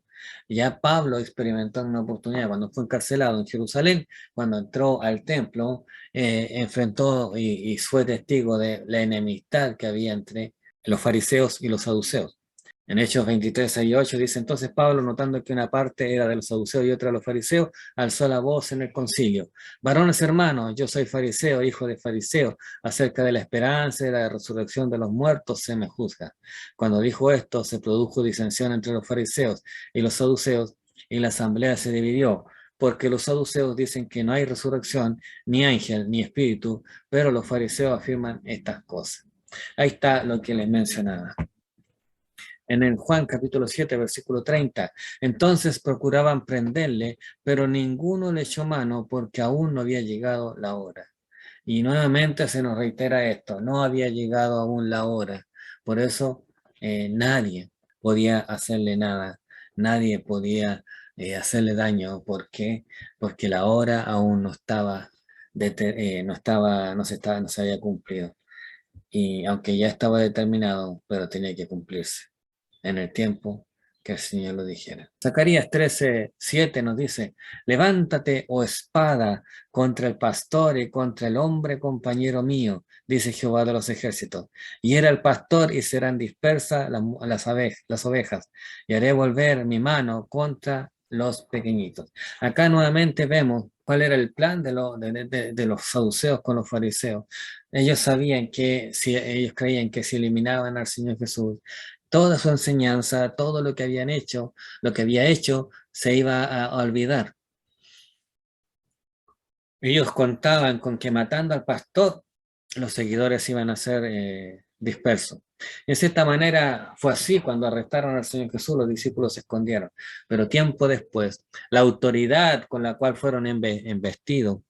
Ya Pablo experimentó una oportunidad cuando fue encarcelado en Jerusalén, cuando entró al templo, enfrentó y fue testigo de la enemistad que había entre los fariseos y los saduceos. En Hechos 23, 6 y 8 dice, entonces Pablo, notando que una parte era de los saduceos y otra de los fariseos, alzó la voz en el concilio. Varones hermanos, yo soy fariseo, hijo de fariseo, acerca de la esperanza y la resurrección de los muertos se me juzga. Cuando dijo esto, se produjo disensión entre los fariseos y los saduceos, y la asamblea se dividió, porque los saduceos dicen que no hay resurrección, ni ángel, ni espíritu, pero los fariseos afirman estas cosas. Ahí está lo que les mencionaba en el Juan capítulo 7, versículo 30. Entonces procuraban prenderle, pero ninguno le echó mano porque aún no había llegado la hora. Y nuevamente se nos reitera esto, no había llegado aún la hora. Por eso nadie podía hacerle nada, nadie podía hacerle daño. ¿Por qué? Porque la hora aún no se había cumplido. Y aunque ya estaba determinado, pero tenía que cumplirse en el tiempo que el Señor lo dijera. Zacarías 13:7 nos dice, levántate, oh espada, contra el pastor y contra el hombre compañero mío, dice Jehová de los ejércitos. Y era el pastor y serán dispersas las ovejas, y haré volver mi mano contra los pequeñitos. Acá nuevamente vemos cuál era el plan de los saduceos con los fariseos. Ellos sabían que si ellos creían que si eliminaban al Señor Jesús, toda su enseñanza, todo lo que habían hecho, lo que había hecho, se iba a olvidar. Ellos contaban con que matando al pastor, los seguidores iban a ser dispersos. De cierta manera fue así cuando arrestaron al Señor Jesús, los discípulos se escondieron. Pero tiempo después, la autoridad con la cual fueron embestidos,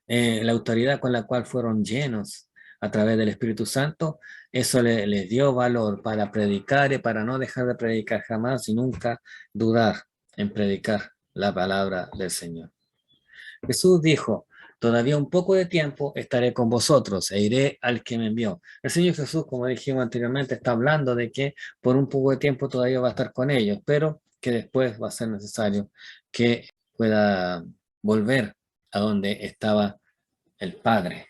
la autoridad con la cual fueron llenos a través del Espíritu Santo, eso les dio valor para predicar y para no dejar de predicar jamás y nunca dudar en predicar la palabra del Señor. Jesús dijo, todavía un poco de tiempo estaré con vosotros e iré al que me envió. El Señor Jesús, como dijimos anteriormente, está hablando de que por un poco de tiempo todavía va a estar con ellos, pero que después va a ser necesario que pueda volver a donde estaba el Padre.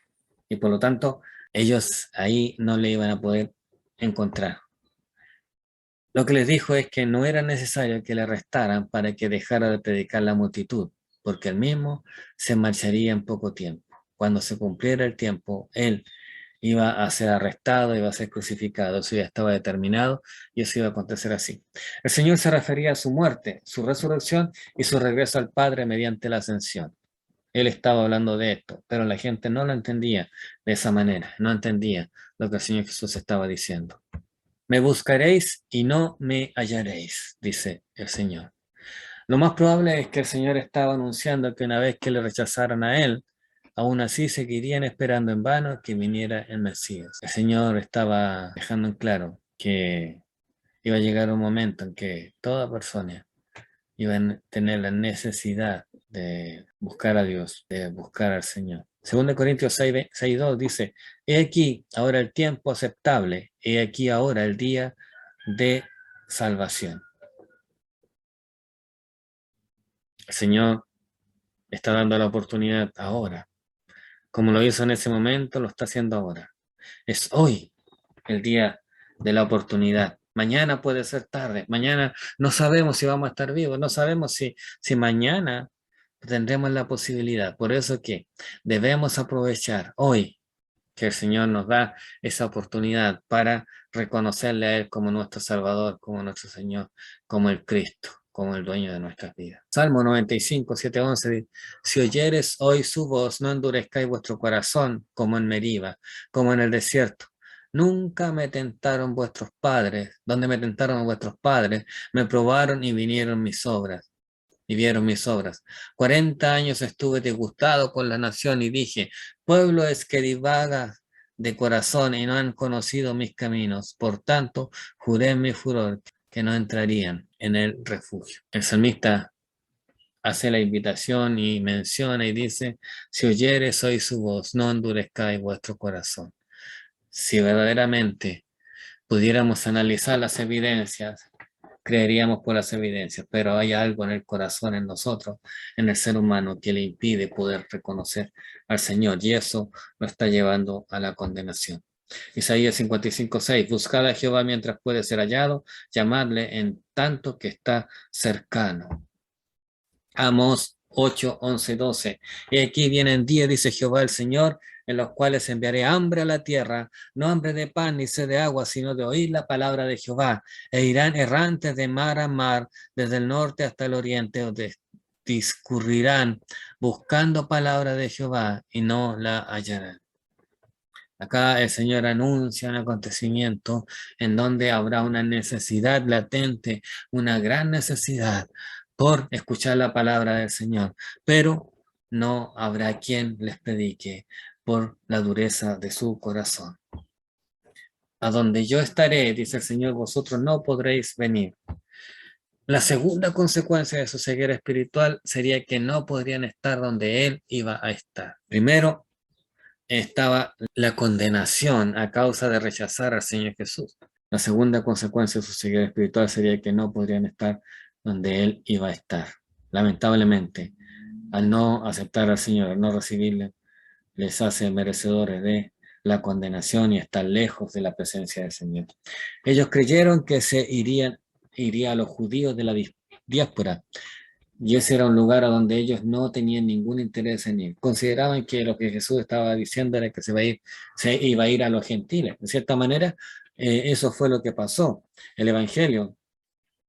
Y por lo tanto, ellos ahí no le iban a poder encontrar. Lo que les dijo es que no era necesario que le arrestaran para que dejara de predicar la multitud, porque él mismo se marcharía en poco tiempo. Cuando se cumpliera el tiempo, él iba a ser arrestado, iba a ser crucificado, eso ya estaba determinado y eso iba a acontecer así. El Señor se refería a su muerte, su resurrección y su regreso al Padre mediante la ascensión. Él estaba hablando de esto, pero la gente no lo entendía de esa manera, no entendía lo que el Señor Jesús estaba diciendo. Me buscaréis y no me hallaréis, dice el Señor. Lo más probable es que el Señor estaba anunciando que una vez que le rechazaran a Él, aún así seguirían esperando en vano que viniera el Mesías. El Señor estaba dejando en claro que iba a llegar un momento en que toda persona iban a tener la necesidad de buscar a Dios, de buscar al Señor. 2 Corintios 6:2 dice, he aquí ahora el tiempo aceptable, he aquí ahora el día de salvación. El Señor está dando la oportunidad ahora. Como lo hizo en ese momento, lo está haciendo ahora. Es hoy el día de la oportunidad. Mañana puede ser tarde. Mañana no sabemos si vamos a estar vivos. No sabemos si mañana tendremos la posibilidad. Por eso que debemos aprovechar hoy que el Señor nos da esa oportunidad para reconocerle a Él como nuestro Salvador, como nuestro Señor, como el Cristo, como el dueño de nuestras vidas. Salmo 95, 7, 11 dice: si oyeres hoy su voz, no endurezcáis vuestro corazón como en Meriba, como en el desierto. Nunca me tentaron vuestros padres, donde me tentaron vuestros padres, me probaron y vinieron mis obras. Y vieron mis obras. 40 años estuve disgustado con la nación y dije: pueblo es que divaga de corazón y no han conocido mis caminos. Por tanto, juré en mi furor que no entrarían en el refugio. El salmista hace la invitación y menciona y dice: si oyeres hoy su voz, no endurezcáis vuestro corazón. Si verdaderamente pudiéramos analizar las evidencias, creeríamos por las evidencias, pero hay algo en el corazón, en nosotros, en el ser humano, que le impide poder reconocer al Señor, y eso lo está llevando a la condenación. Isaías 55:6: buscad a Jehová mientras puede ser hallado, llamadle en tanto que está cercano. Amós 8, 11, 12. Y aquí vienen días, dice Jehová el Señor, en los cuales enviaré hambre a la tierra, no hambre de pan ni sed de agua, sino de oír la palabra de Jehová. E irán errantes de mar a mar, desde el norte hasta el oriente, donde discurrirán buscando palabra de Jehová y no la hallarán. Acá el Señor anuncia un acontecimiento en donde habrá una necesidad latente, una gran necesidad por escuchar la palabra del Señor, pero no habrá quien les predique por la dureza de su corazón. A donde yo estaré, dice el Señor, vosotros no podréis venir. La segunda consecuencia de su ceguera espiritual sería que no podrían estar donde Él iba a estar. Primero, estaba la condenación a causa de rechazar al Señor Jesús. La segunda consecuencia de su ceguera espiritual sería que no podrían estar donde Él iba a estar. Lamentablemente, al no aceptar al Señor, al no recibirle, les hace merecedores de la condenación y estar lejos de la presencia del Señor. Ellos creyeron que iría a los judíos de la diáspora, y ese era un lugar a donde ellos no tenían ningún interés en ir. Consideraban que lo que Jesús estaba diciendo era que se iba a ir a los gentiles. De cierta manera, eso fue lo que pasó. El Evangelio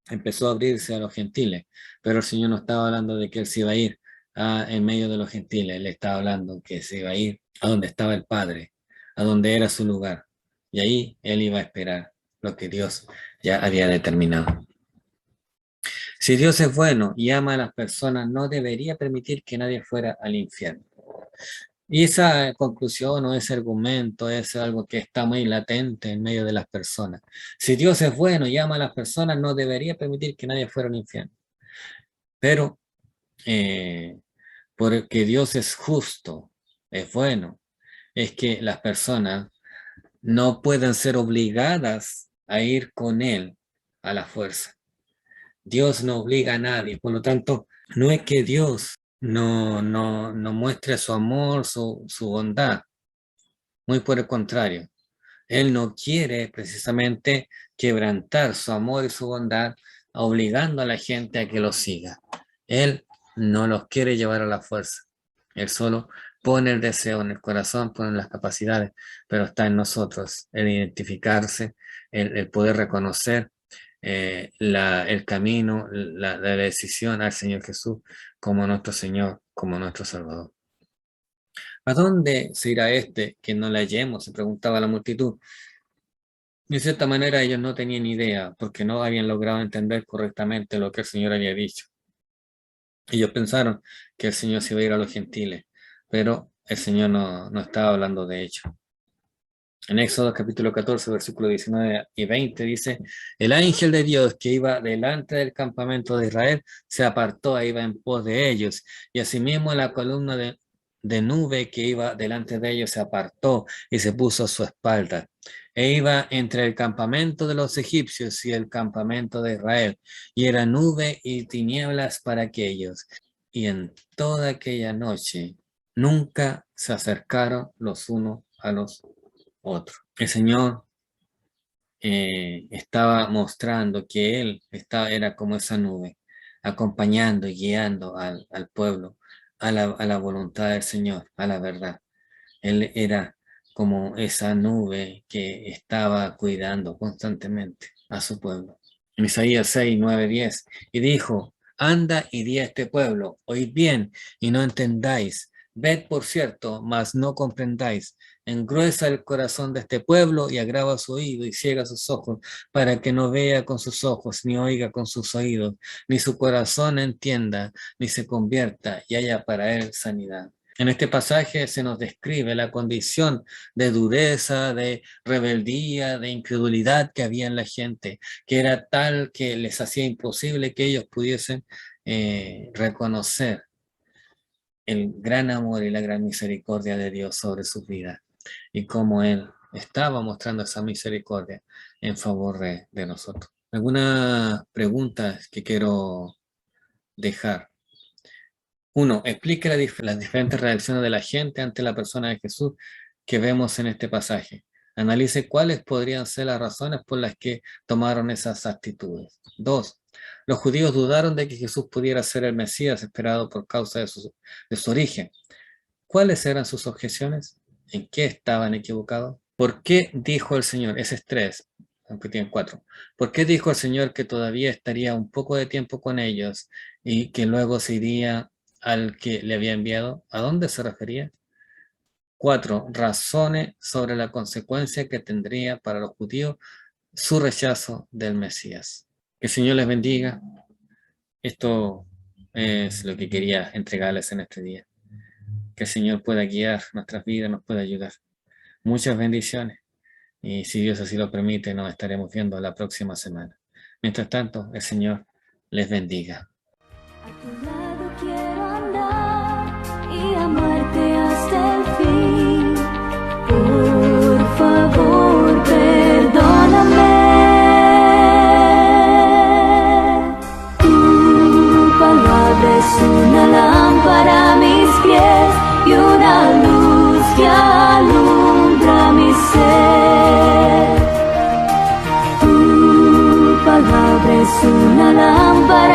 empezó a abrirse a los gentiles, pero el Señor no estaba hablando de que Él se iba a ir en medio de los gentiles. Él estaba hablando que se iba a ir a donde estaba el Padre, a donde era su lugar. Y ahí Él iba a esperar lo que Dios ya había determinado. Si Dios es bueno y ama a las personas, no debería permitir que nadie fuera al infierno. Y esa conclusión o ese argumento es algo que está muy latente en medio de las personas. Si Dios es bueno y ama a las personas, no debería permitir que nadie fuera al infierno. Pero porque Dios es justo, es bueno, es que las personas no pueden ser obligadas a ir con Él a la fuerza. Dios no obliga a nadie, por lo tanto, no es que Dios no muestre su amor, su bondad, muy por el contrario. Él no quiere precisamente quebrantar su amor y su bondad obligando a la gente a que lo siga. Él no los quiere llevar a la fuerza. Él solo pone el deseo en el corazón, pone las capacidades, pero está en nosotros el identificarse, el poder reconocer el camino, la decisión al Señor Jesús como nuestro Señor, como nuestro Salvador. ¿A dónde se irá este que no le hallemos?, se preguntaba la multitud. De cierta manera ellos no tenían idea, porque no habían logrado entender correctamente lo que el Señor había dicho. Ellos pensaron que el Señor se iba a ir a los gentiles, pero el Señor no estaba hablando de ello. En Éxodo capítulo 14, versículo 19 y 20 dice: el ángel de Dios que iba delante del campamento de Israel se apartó e iba en pos de ellos, y asimismo la columna de nube que iba delante de ellos se apartó y se puso a su espalda, e iba entre el campamento de los egipcios y el campamento de Israel, y era nube y tinieblas para aquellos, y en toda aquella noche nunca se acercaron los unos a los otros. El Señor estaba mostrando que Él era como esa nube, acompañando y guiando al pueblo a la voluntad del Señor, a la verdad. Él era como esa nube que estaba cuidando constantemente a su pueblo. En Isaías 6, 9, 10. Y dijo, anda y di a este pueblo, oíd bien y no entendáis. Ved por cierto, mas no comprendáis. Engruesa el corazón de este pueblo y agrava su oído y ciega sus ojos, para que no vea con sus ojos, ni oiga con sus oídos, ni su corazón entienda, ni se convierta y haya para él sanidad. En este pasaje se nos describe la condición de dureza, de rebeldía, de incredulidad que había en la gente, que era tal que les hacía imposible que ellos pudiesen reconocer el gran amor y la gran misericordia de Dios sobre sus vidas y cómo Él estaba mostrando esa misericordia en favor de nosotros. Algunas preguntas que quiero dejar. Uno, explique las diferentes reacciones de la gente ante la persona de Jesús que vemos en este pasaje. Analice cuáles podrían ser las razones por las que tomaron esas actitudes. Dos, los judíos dudaron de que Jesús pudiera ser el Mesías esperado por causa de su origen. ¿Cuáles eran sus objeciones? ¿En qué estaban equivocados? ¿Por qué dijo el Señor? Ese es 3, aunque tienen 4. ¿Por qué dijo el Señor que todavía estaría un poco de tiempo con ellos y que luego se iría al que le había enviado? ¿A dónde se refería? 4. Razones sobre la consecuencia que tendría para los judíos su rechazo del Mesías. Que el Señor les bendiga. Esto es lo que quería entregarles en este día. Que el Señor pueda guiar nuestras vidas, nos pueda ayudar. Muchas bendiciones. Y si Dios así lo permite, nos estaremos viendo la próxima semana. Mientras tanto, el Señor les bendiga. A tu lado quiero andar y amarte hasta el fin. Por favor, perdóname. Tu palabra es una lámpara a mis pies y una luz que alumbra mi ser. Tu palabra es una lámpara